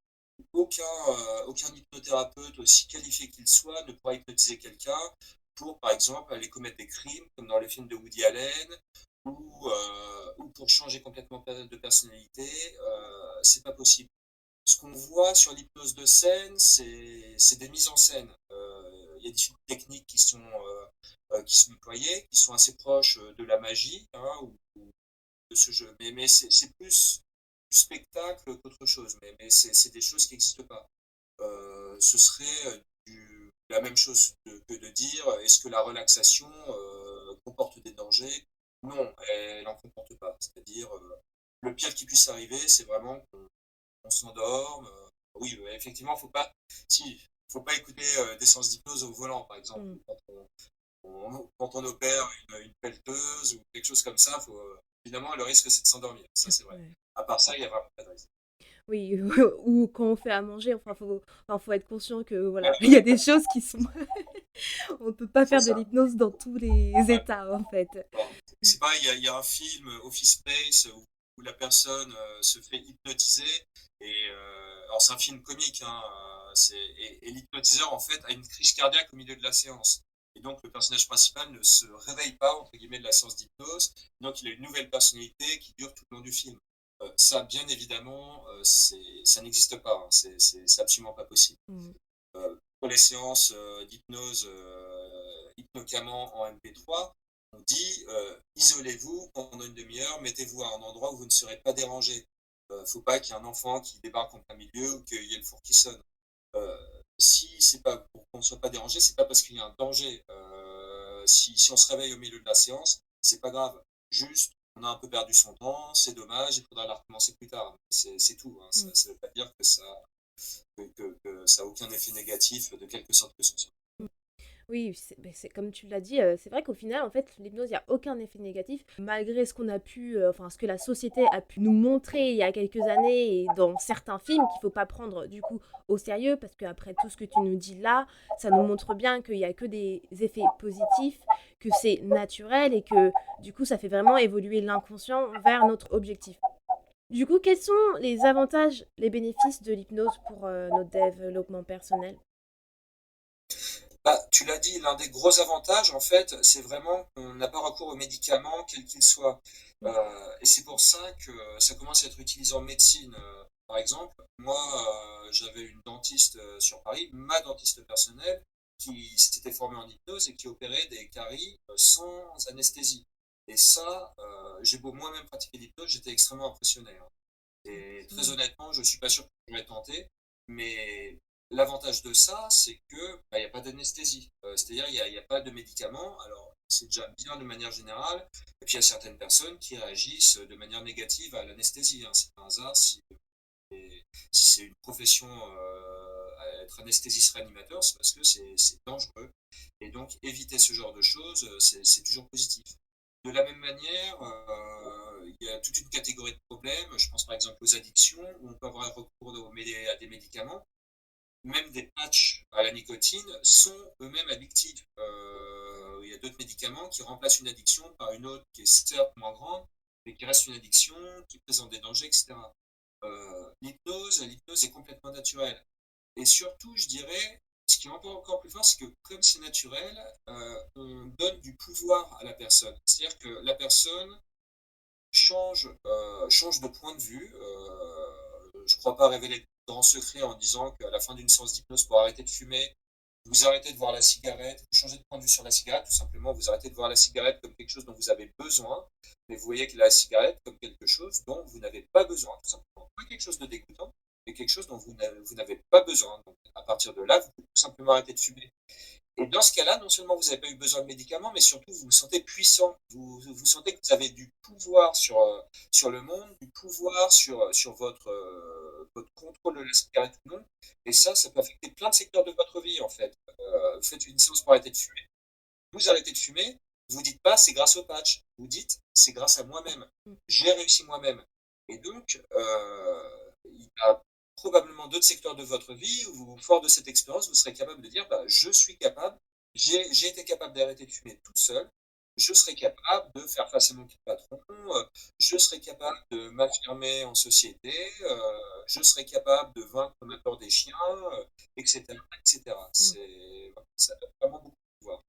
aucun hypnothérapeute, aussi qualifié qu'il soit, ne pourra hypnotiser quelqu'un pour, par exemple, aller commettre des crimes, comme dans les films de Woody Allen, ou pour changer complètement de personnalité. C'est pas possible. Ce qu'on voit sur l'hypnose de scène, c'est des mises en scène. Il y a différentes techniques qui sont déployées, qui sont assez proches de la magie, hein, ou de ce jeu. Mais c'est plus du spectacle qu'autre chose. Mais c'est des choses qui n'existent pas. Ce serait la même chose que de dire est-ce que la relaxation comporte des dangers? Non, elle n'en comporte pas. C'est-à-dire, le pire qui puisse arriver, c'est vraiment qu'on s'endorme. Oui, effectivement, faut pas écouter des séances d'hypnose au volant, par exemple. Mm. Quand on opère une pelleteuse ou quelque chose comme ça, évidemment, le risque, c'est de s'endormir. Ça, c'est vrai. Ouais. À part ça, il y a vraiment pas de risque. Oui, ou quand on fait à manger, enfin, faut être conscient que voilà, Ouais, il y a des choses qui sont, on ne peut pas c'est faire de ça. l'hypnose dans tous les Ouais. états en fait. Bon, c'est pareil, il y a un film, Office Space, où la personne se fait hypnotiser. Et alors, c'est un film comique, hein, et l'hypnotiseur, en fait, a une crise cardiaque au milieu de la séance. Et donc, le personnage principal ne se réveille pas, entre guillemets, de la séance d'hypnose. Donc, il a une nouvelle personnalité qui dure tout le long du film. Ça, bien évidemment, ça n'existe pas, hein, c'est absolument pas possible. Mm. Pour les séances d'hypnose hypnocaman en MP3, on dit isolez-vous pendant une demi-heure, mettez-vous à un endroit où vous ne serez pas dérangé. Faut pas qu'il y ait un enfant qui débarque en plein milieu ou qu'il y ait le four qui sonne. Euh, si c'est pas pour qu'on ne soit pas dérangé, c'est pas parce qu'il y a un danger. Si on se réveille au milieu de la séance, c'est pas grave. Juste, on a un peu perdu son temps, c'est dommage, il faudra la recommencer plus tard. C'est tout, hein. Mmh. Ça veut pas dire que ça a aucun effet négatif de quelque sorte que ce soit. Oui, c'est comme tu l'as dit, c'est vrai qu'au final, en fait, l'hypnose, il y a aucun effet négatif. Malgré ce qu'on a pu, enfin, ce que la société a pu nous montrer il y a quelques années et dans certains films qu'il faut pas prendre, du coup, au sérieux parce qu'après tout ce que tu nous dis là, ça nous montre bien qu'il y a que des effets positifs, que c'est naturel et que, du coup, ça fait vraiment évoluer l'inconscient vers notre objectif. Du coup, quels sont les avantages, les bénéfices de l'hypnose pour, notre développement personnel? Bah, tu l'as dit, l'un des gros avantages, en fait, c'est vraiment qu'on n'a pas recours aux médicaments, quels qu'ils soient. Mmh. Et c'est pour ça que ça commence à être utilisé en médecine. Par exemple, moi, j'avais une dentiste sur Paris, ma dentiste personnelle, qui s'était formée en hypnose et qui opérait des caries sans anesthésie. Et ça, j'ai beau moi-même pratiquer l'hypnose, j'étais extrêmement impressionné, hein. Et très Mmh. honnêtement, je suis pas sûr que j'aurais tenté, mais l'avantage de ça, c'est que bah, il n'y a pas d'anesthésie. C'est-à-dire il y a pas de médicaments. Alors c'est déjà bien de manière générale. Et puis il y a certaines personnes qui réagissent de manière négative à l'anesthésie, hein. C'est pas un hasard si c'est une profession à être anesthésiste réanimateur, c'est parce que c'est dangereux. Et donc éviter ce genre de choses, c'est toujours positif. De la même manière, il y a toute une catégorie de problèmes. Je pense par exemple aux addictions, où on peut avoir recours à des médicaments. Même des patchs à la nicotine sont eux-mêmes addictifs. Il y a d'autres médicaments qui remplacent une addiction par une autre qui est certes moins grande, mais qui reste une addiction, qui présente des dangers, etc. L'hypnose est complètement naturelle. Et surtout, je dirais, ce qui est encore plus fort, c'est que comme c'est naturel, on donne du pouvoir à la personne. C'est-à-dire que la personne change de point de vue. Je ne crois pas révéler de grands secrets en disant qu'à la fin d'une séance d'hypnose, pour arrêter de fumer, vous arrêtez de voir la cigarette, vous changez de point de vue sur la cigarette, tout simplement, vous arrêtez de voir la cigarette comme quelque chose dont vous avez besoin, mais vous voyez que la cigarette comme quelque chose dont vous n'avez pas besoin, tout simplement. Pas quelque chose de dégoûtant, mais quelque chose dont vous n'avez pas besoin. Donc, à partir de là, vous pouvez tout simplement arrêter de fumer. Et dans ce cas-là, non seulement vous n'avez pas eu besoin de médicaments, mais surtout vous vous sentez puissant. Vous sentez que vous avez du pouvoir sur le monde, du pouvoir sur votre contrôle de la cigarette ou non. Et ça peut affecter plein de secteurs de votre vie, en fait. Vous faites une séance pour arrêter de fumer. Vous arrêtez de fumer, vous dites pas c'est grâce au patch. Vous dites c'est grâce à moi-même. Mmh. J'ai réussi moi-même. Et donc, il y a probablement d'autres secteurs de votre vie où, fort de cette expérience, vous serez capable de dire bah, je suis capable, j'ai été capable d'arrêter de fumer tout seul, je serai capable de faire face à mon patron, je serai capable de m'affirmer en société, je serai capable de vaincre ma peur des chiens, etc. etc. Mmh. Ça donne vraiment beaucoup de pouvoir.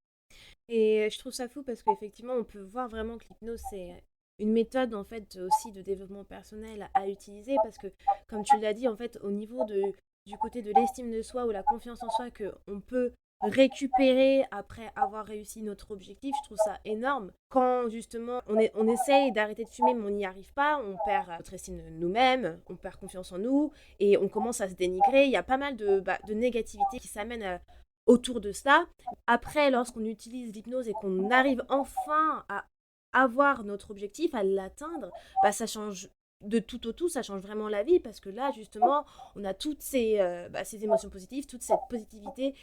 Et je trouve ça fou parce qu'effectivement, on peut voir vraiment que l'hypnose, c'est une méthode en fait aussi de développement personnel à utiliser parce que, comme tu l'as dit, en fait, au niveau du côté de l'estime de soi ou la confiance en soi que on peut récupérer après avoir réussi notre objectif, je trouve ça énorme. Quand justement on essaye d'arrêter de fumer mais on n'y arrive pas, on perd notre estime de nous-mêmes, on perd confiance en nous et on commence à se dénigrer. Il y a pas mal de négativité qui s'amène autour de ça. Après, lorsqu'on utilise l'hypnose et qu'on arrive enfin à avoir notre objectif, à l'atteindre, bah, ça change de tout au tout, ça change vraiment la vie parce que là, justement, on a toutes ces émotions positives, toute cette positivité,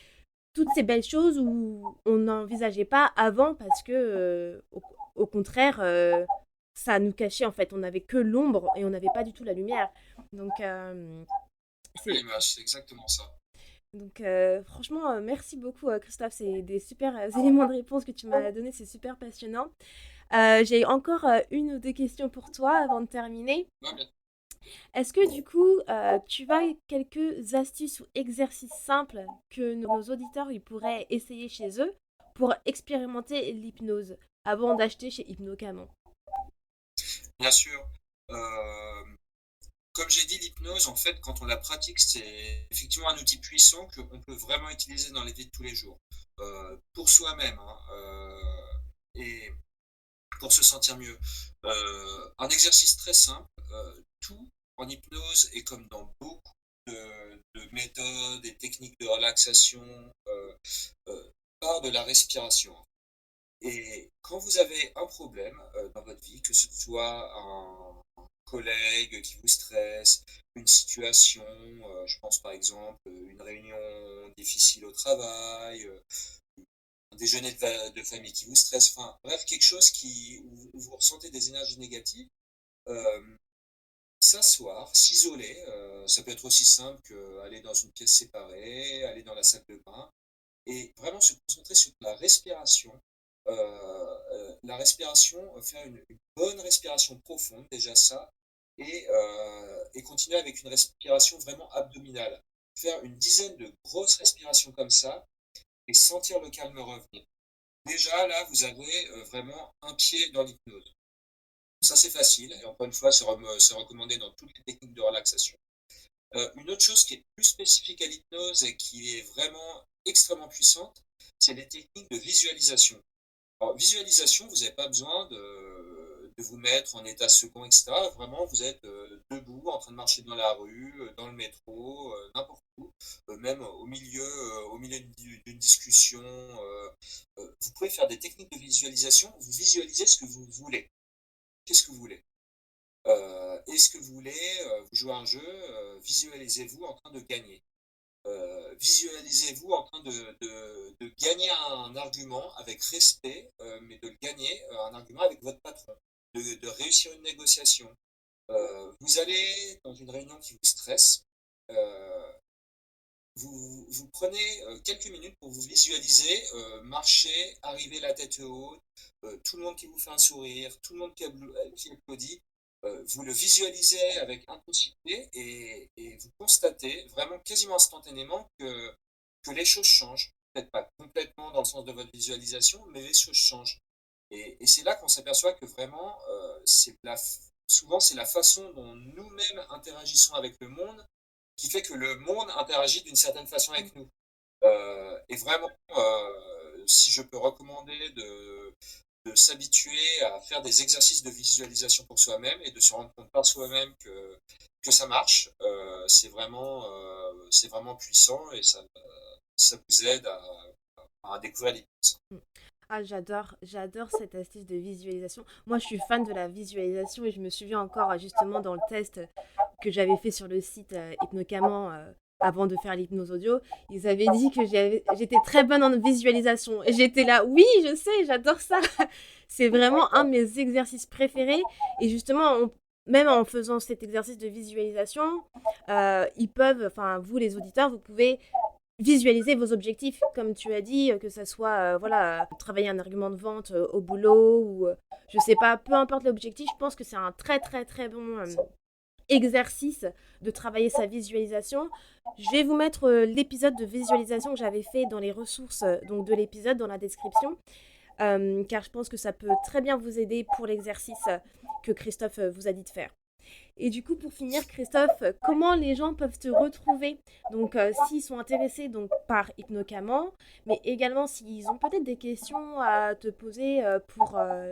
toutes ces belles choses où on n'envisageait pas avant parce que, au contraire, ça nous cachait en fait. On n'avait que l'ombre et on n'avait pas du tout la lumière. Donc, c'est Oui, bah, c'est exactement ça. donc, franchement, merci beaucoup, Christophe. C'est des super éléments de réponse que tu m'as donné. C'est super passionnant. J'ai encore une ou deux questions pour toi avant de terminer. Ouais, bien. Est-ce que du coup, tu as quelques astuces ou exercices simples que nos auditeurs ils pourraient essayer chez eux pour expérimenter l'hypnose avant d'acheter chez Hypnocamon? Bien sûr. Euh, Comme j'ai dit, l'hypnose, en fait, quand on la pratique, c'est effectivement un outil puissant qu'on peut vraiment utiliser dans la vie de tous les jours, pour soi-même, hein, et pour se sentir mieux. Un exercice très simple, tout en hypnose et comme dans beaucoup de méthodes et techniques de relaxation, part de la respiration. Et quand vous avez un problème dans votre vie, que ce soit un collègue qui vous stresse, une situation, je pense par exemple une réunion difficile au travail, un déjeuner de famille qui vous stresse, enfin bref, quelque chose où vous ressentez des énergies négatives, euh, s'asseoir, s'isoler, ça peut être aussi simple qu'aller dans une pièce séparée, aller dans la salle de bain, et vraiment se concentrer sur la respiration, faire une bonne respiration profonde, déjà ça, et continuer avec une respiration vraiment abdominale. Faire une dizaine de grosses respirations comme ça et sentir le calme revenir. Déjà, là, vous avez vraiment un pied dans l'hypnose. Ça, c'est facile, et encore une fois, c'est recommandé dans toutes les techniques de relaxation. Une autre chose qui est plus spécifique à l'hypnose et qui est vraiment extrêmement puissante, c'est les techniques de visualisation. Alors, visualisation, vous n'avez pas besoin de vous mettre en état second, etc. Vraiment, vous êtes debout, en train de marcher dans la rue, dans le métro, n'importe où, même au milieu d'une discussion. Vous pouvez faire des techniques de visualisation. Vous visualisez ce que vous voulez. Qu'est-ce que vous voulez? Est-ce que vous voulez vous jouer à un jeu? Visualisez-vous en train de gagner. Visualisez-vous en train de gagner un argument avec respect, mais de le gagner, un argument avec votre patron, de réussir une négociation. Vous allez dans une réunion qui vous stresse, euh, vous prenez quelques minutes pour vous visualiser, marcher, arriver la tête haute, tout le monde qui vous fait un sourire, tout le monde qui applaudit, vous le visualisez avec intensité et vous constatez vraiment quasiment instantanément que les choses changent. Peut-être pas complètement dans le sens de votre visualisation, mais les choses changent. Et c'est là qu'on s'aperçoit que vraiment, souvent, c'est la façon dont nous-mêmes interagissons avec le monde qui fait que le monde interagit d'une certaine façon avec nous. Et vraiment, si je peux recommander de s'habituer à faire des exercices de visualisation pour soi-même et de se rendre compte par soi-même que ça marche, c'est vraiment puissant et ça vous aide à découvrir l'hypnose. Mmh. Ah, j'adore cette astuce de visualisation. Moi, je suis fan de la visualisation et je me souviens encore justement dans le test que j'avais fait sur le site Hypnocaman avant de faire l'hypnose audio. Ils avaient dit que j'étais très bonne en visualisation. Et j'étais là, oui, je sais, j'adore ça. C'est vraiment un de mes exercices préférés. Et justement, même en faisant cet exercice de visualisation, ils peuvent, enfin, vous les auditeurs, vous pouvez visualiser vos objectifs, comme tu as dit, que ça soit voilà, travailler un argument de vente au boulot ou je sais pas, peu importe l'objectif, je pense que c'est un très très très bon exercice de travailler sa visualisation. Je vais vous mettre l'épisode de visualisation que j'avais fait dans les ressources donc de l'épisode dans la description, car je pense que ça peut très bien vous aider pour l'exercice que Christophe vous a dit de faire. Et du coup, pour finir, Christophe, comment les gens peuvent te retrouver? Donc, s'ils sont intéressés donc, par Hypnocaman, mais également s'ils ont peut-être des questions à te poser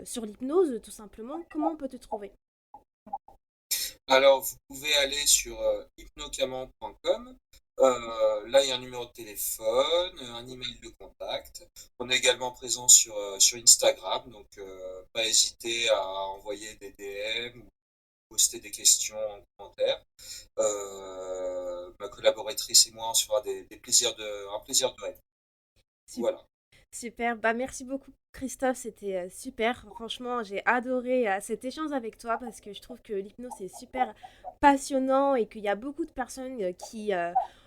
sur l'hypnose, tout simplement, comment on peut te trouver? Alors, vous pouvez aller sur hypnocaman.com. Là, il y a un numéro de téléphone, un email de contact. On est également présent sur Instagram, donc pas hésiter à envoyer des DM ou poster des questions en commentaire. Ma collaboratrice et moi, on se fera un plaisir de répondre. Voilà. Super, bah merci beaucoup Christophe, c'était super. Franchement, j'ai adoré cet échange avec toi parce que je trouve que l'hypnose c'est super passionnant et qu'il y a beaucoup de personnes qui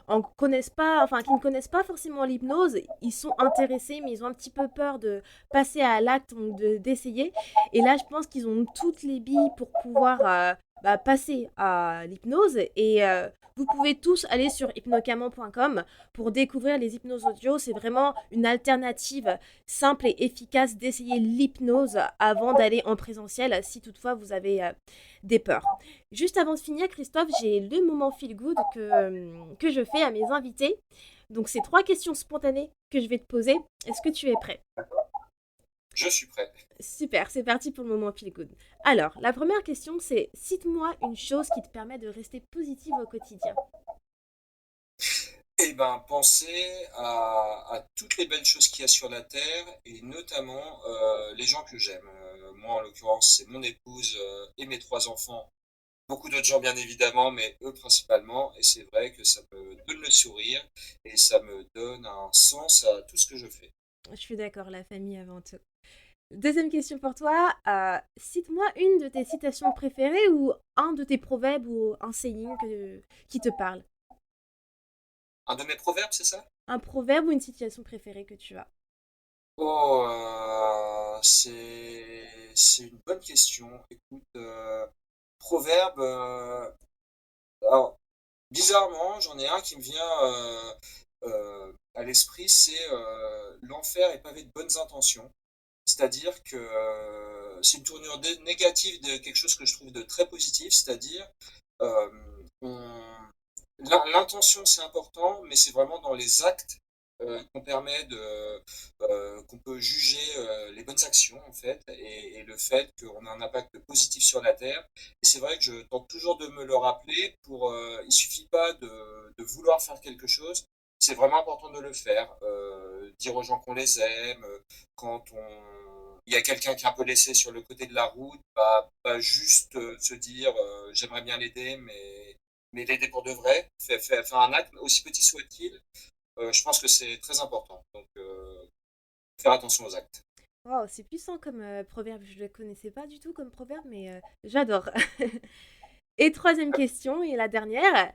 en connaissent pas, enfin qui ne connaissent pas forcément l'hypnose. Ils sont intéressés, mais ils ont un petit peu peur de passer à l'acte, donc d'essayer. Et là, je pense qu'ils ont toutes les billes pour pouvoir passer à l'hypnose. Et vous pouvez tous aller sur hypnocaman.com pour découvrir les hypnoses audio. C'est vraiment une alternative simple et efficace d'essayer l'hypnose avant d'aller en présentiel si toutefois vous avez des peurs. Juste avant de finir, Christophe, j'ai le moment feel good que je fais à mes invités. Donc, c'est 3 questions spontanées que je vais te poser. Est-ce que tu es prêt? Je suis prêt. Super, c'est parti pour le moment feel good. Alors, la première question, c'est cite-moi une chose qui te permet de rester positive au quotidien. Eh ben, penser à toutes les belles choses qu'il y a sur la terre et notamment les gens que j'aime. Moi, en l'occurrence, c'est mon épouse et mes trois enfants. Beaucoup d'autres gens, bien évidemment, mais eux principalement. Et c'est vrai que ça me donne le sourire et ça me donne un sens à tout ce que je fais. Je suis d'accord, la famille avant tout. Deuxième question pour toi. Cite-moi une de tes citations préférées ou un de tes proverbes ou un saying qui te parle. Un de mes proverbes, c'est ça? Un proverbe ou une citation préférée que tu as. Oh, c'est une bonne question. Écoute, proverbe. Alors, bizarrement, j'en ai un qui me vient à l'esprit, c'est l'enfer est pavé de bonnes intentions. C'est-à-dire que c'est une tournure négative de quelque chose que je trouve de très positif, c'est-à-dire euh, on- l'intention c'est important, mais c'est vraiment dans les actes qu'on peut juger les bonnes actions en fait, et le fait qu'on a un impact positif sur la Terre. Et c'est vrai que je tente toujours de me le rappeler. Il suffit pas de vouloir faire quelque chose. C'est vraiment important de le faire. Dire aux gens qu'on les aime, quand il y a quelqu'un qui est un peu laissé sur le côté de la route, pas juste se dire j'aimerais bien l'aider, mais l'aider pour de vrai, faire un acte, aussi petit soit-il, je pense que c'est très important. Donc, faire attention aux actes. Wow, c'est puissant comme proverbe. Je ne le connaissais pas du tout comme proverbe, mais j'adore. Et troisième question, et la dernière.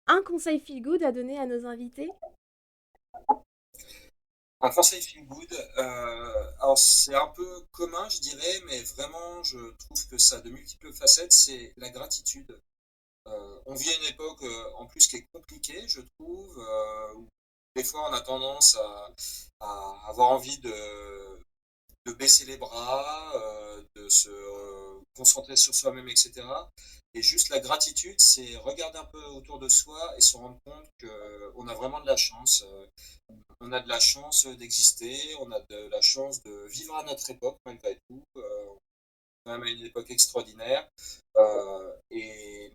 Un conseil feel good à donner à nos invités. Un conseil feel good, alors c'est un peu commun, je dirais, mais vraiment, je trouve que ça a de multiples facettes, c'est la gratitude. On vit à une époque en plus qui est compliquée, je trouve, où des fois on a tendance à avoir envie de baisser les bras, de se concentrer sur soi-même, etc. Et juste la gratitude, c'est regarder un peu autour de soi et se rendre compte qu'on a vraiment de la chance. On a de la chance d'exister, on a de la chance de vivre à notre époque malgré tout. On est même à une époque extraordinaire. Et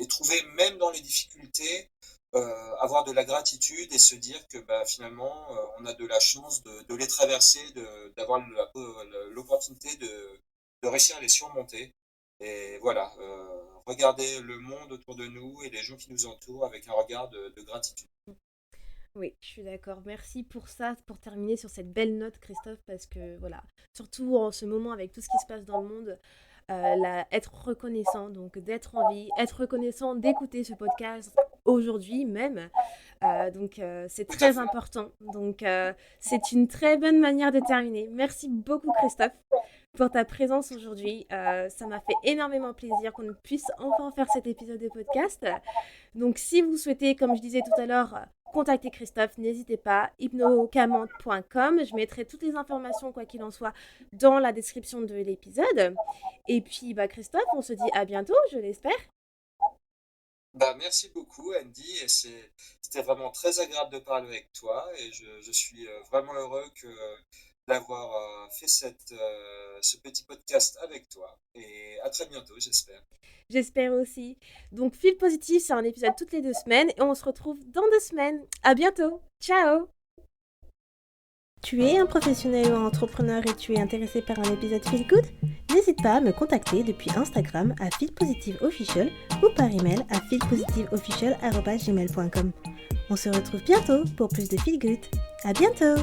trouver même dans les difficultés, avoir de la gratitude et se dire que bah, finalement on a de la chance de les traverser, d'avoir l'opportunité de réussir à les surmonter. Et voilà, regarder le monde autour de nous et les gens qui nous entourent avec un regard de gratitude. Oui, je suis d'accord. Merci pour ça, pour terminer sur cette belle note, Christophe, parce que voilà, surtout en ce moment avec tout ce qui se passe dans le monde, être reconnaissant, donc d'être en vie, être reconnaissant d'écouter ce podcast aujourd'hui même. C'est Tout à très fait. important. C'est une très bonne manière de terminer. Merci beaucoup, Christophe, pour ta présence aujourd'hui. Ça m'a fait énormément plaisir qu'on puisse enfin faire cet épisode de podcast. Donc, si vous souhaitez, comme je disais tout à l'heure, contacter Christophe, n'hésitez pas, hypnocamante.com. Je mettrai toutes les informations, quoi qu'il en soit, dans la description de l'épisode. Et puis, bah, Christophe, on se dit à bientôt, je l'espère. Bah, merci beaucoup, Andy, et c'était vraiment très agréable de parler avec toi, et je suis vraiment heureux d'avoir fait ce petit podcast avec toi, et à très bientôt, j'espère. J'espère aussi. Donc, Fil Positif, c'est un épisode toutes les 2 semaines et on se retrouve dans 2 semaines. À bientôt. Ciao. Tu es un professionnel ou un entrepreneur et tu es intéressé par un épisode Feel Good? N'hésite pas à me contacter depuis Instagram à Feel Positive Official ou par email à feelpositiveofficial@gmail.com. On se retrouve bientôt pour plus de Feel Good. À bientôt!